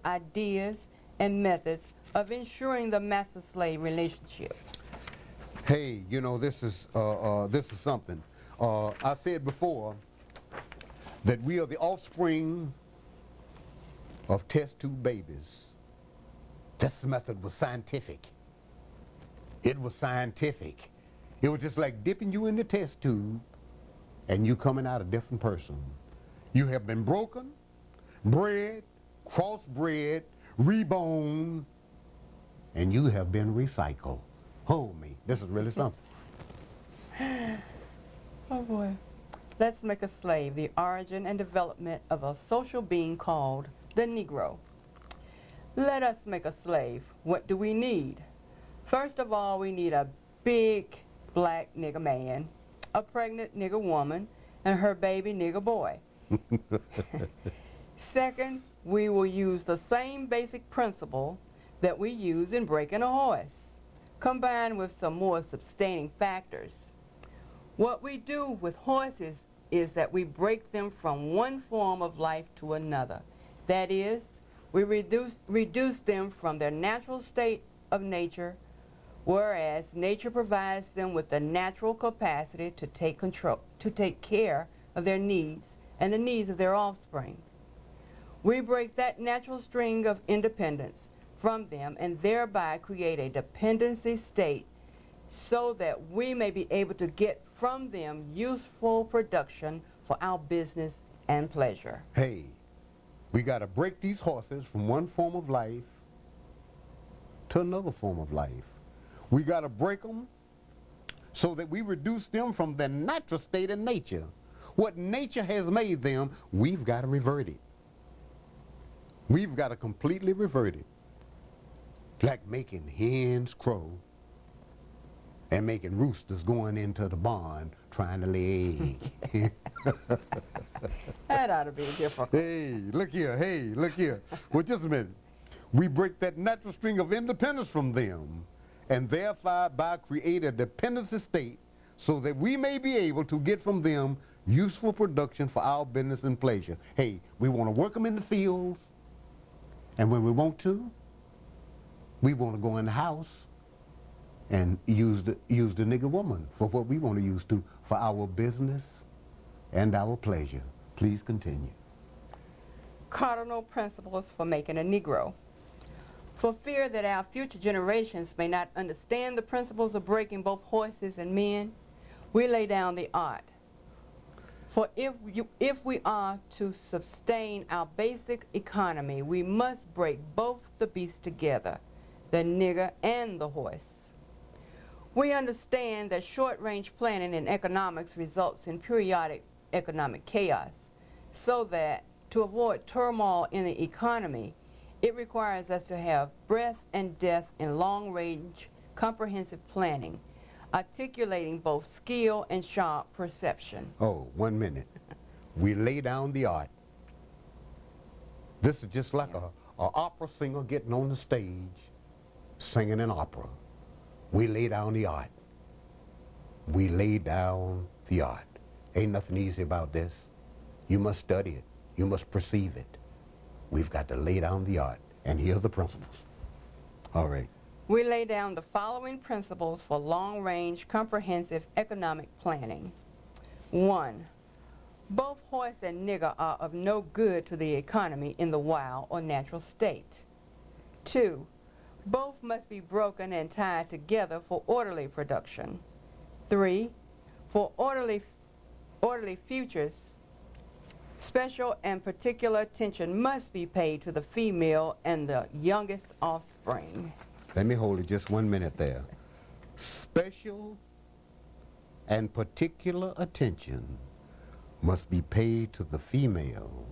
ideas and methods of ensuring the master-slave relationship. Hey, you know, this is something. I said before that we are the offspring of test tube babies. This method was scientific. It was scientific. It was just like dipping you in the test tube and you coming out a different person. You have been broken, bred, crossbred, reborn, and you have been recycled. Oh me, this is really something. Oh boy. Let's make a slave, the origin and development of a social being called the Negro. Let us make a slave. What do we need? First of all, we need a big black nigger man, a pregnant nigger woman, and her baby nigger boy. Second, we will use the same basic principle that we use in breaking a horse, combined with some more sustaining factors. What we do with horses is that we break them from one form of life to another. That is, we reduce them from their natural state of nature, whereas nature provides them with the natural capacity to take care of their needs and the needs of their offspring. We break that natural string of independence from them and thereby create a dependency state so that we may be able to get from them useful production for our business and pleasure. Hey, we got to break these horses from one form of life to another form of life. We got to break them so that we reduce them from their natural state of nature. What nature has made them, we've got to revert it. We've got to completely revert it. Like making hens crow and making roosters going into the barn trying to lay eggs. That ought to be difficult. Hey, look here, hey, look here. Well, just a minute. We break that natural string of independence from them and thereby create a dependency state so that we may be able to get from them useful production for our business and pleasure. Hey, we want to work them in the fields, and when we want to, we want to go in the house and use the nigger woman for what we want to use to for our business and our pleasure. Please continue. Cardinal principles for making a Negro. For fear that our future generations may not understand the principles of breaking both horses and men, we lay down the art. For if we are to sustain our basic economy, we must break both the beasts together, the nigger and the horse. We understand that short-range planning in economics results in periodic economic chaos, so that to avoid turmoil in the economy, it requires us to have breadth and depth in long-range comprehensive planning, articulating both skill and sharp perception. Oh, 1 minute. We lay down the art. This is just like a opera singer getting on the stage, singing an opera. We lay down the art. We lay down the art. Ain't nothing easy about this. You must study it. You must perceive it. We've got to lay down the art. And here are the principles. All right. We lay down the following principles for long-range comprehensive economic planning. 1. Both horse and nigger are of no good to the economy in the wild or natural state. 2. Both must be broken and tied together for orderly production. 3. For orderly futures, special and particular attention must be paid to the female and the youngest offspring. Let me hold it just 1 minute there. Special and particular attention must be paid to the female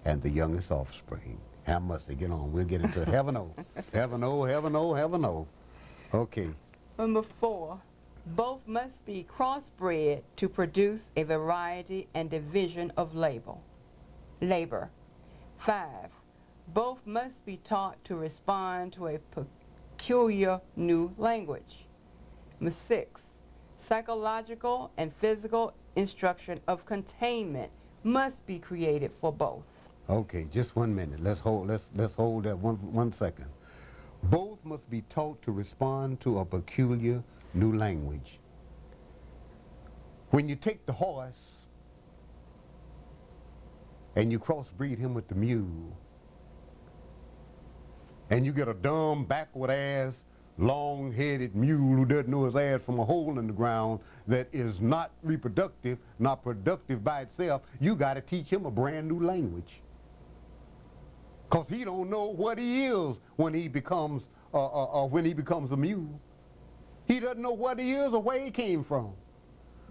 and the youngest offspring. How must they get on? We'll get into heaven o. Heaven o, heaven o, heaven o. Okay. Number 4. Both must be crossbred to produce a variety and division of labor. 5. Both must be taught to respond to a peculiar new language. Number 6. Psychological and physical instruction of containment must be created for both. Okay, just 1 minute. Let's hold that one second. Both must be taught to respond to a peculiar new language. When you take the horse and you crossbreed him with the mule, and you get a dumb, backward ass, long-headed mule who doesn't know his ass from a hole in the ground, that is not reproductive, not productive by itself, you got to teach him a brand new language. Because he don't know what he is when he becomes a mule. He doesn't know what he is or where he came from.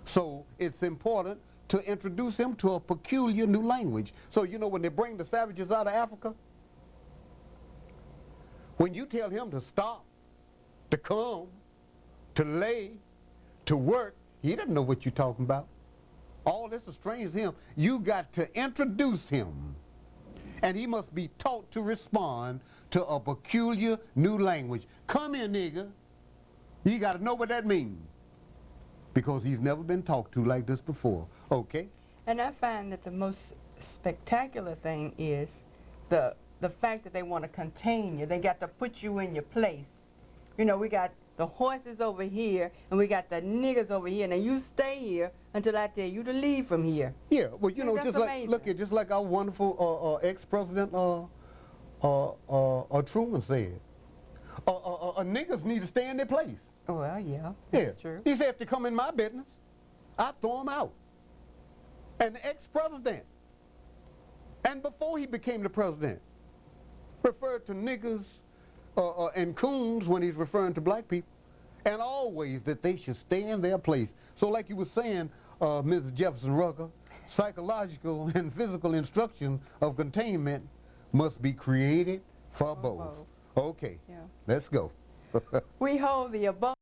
So it's important to introduce him to a peculiar new language. So you know, when they bring the savages out of Africa, when you tell him to stop, to come, to lay, to work, he doesn't know what you're talking about. All this is strange to him. You got to introduce him, and he must be taught to respond to a peculiar new language. Come here, nigga. You got to know what that means, because he's never been talked to like this before. Okay? And I find that the most spectacular thing is the fact that they want to contain you. They got to put you in your place. You know, we got the horses over here, and we got the niggers over here, and then you stay here until I tell you to leave from here. Yeah, well, you know, just like, amazing. look at, just like our wonderful ex-president Truman said, niggas need to stay in their place. Well, yeah, that's true. He said, if they come in my business, I throw them out. And the ex-president, and before he became the president, referred to niggers and coons when he's referring to black people, and always that they should stay in their place. So like you were saying, Mrs. Jefferson Rucker, psychological and physical instruction of containment must be created for both. Okay, yeah. Let's go. We hold the above